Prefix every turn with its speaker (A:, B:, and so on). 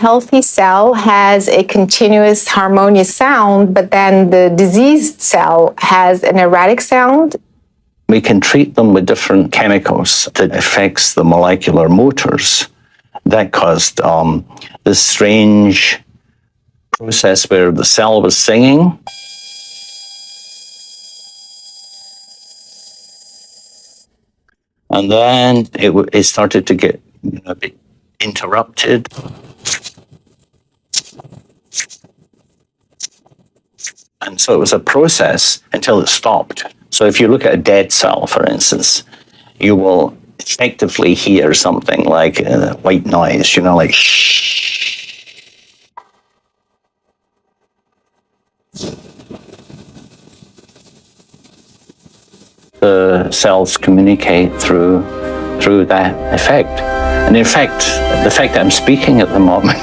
A: healthy cell has a continuous harmonious sound, but then the diseased cell has an erratic sound.
B: We can treat them with different chemicals that affects the molecular motors. That caused this strange process where the cell was singing. And then it started to get a bit interrupted. And so it was a process until it stopped. So if you look at a dead cell, for instance, you will effectively hear something like white noise, like shh. The cells communicate through that effect. And in fact, the fact that I'm speaking at the moment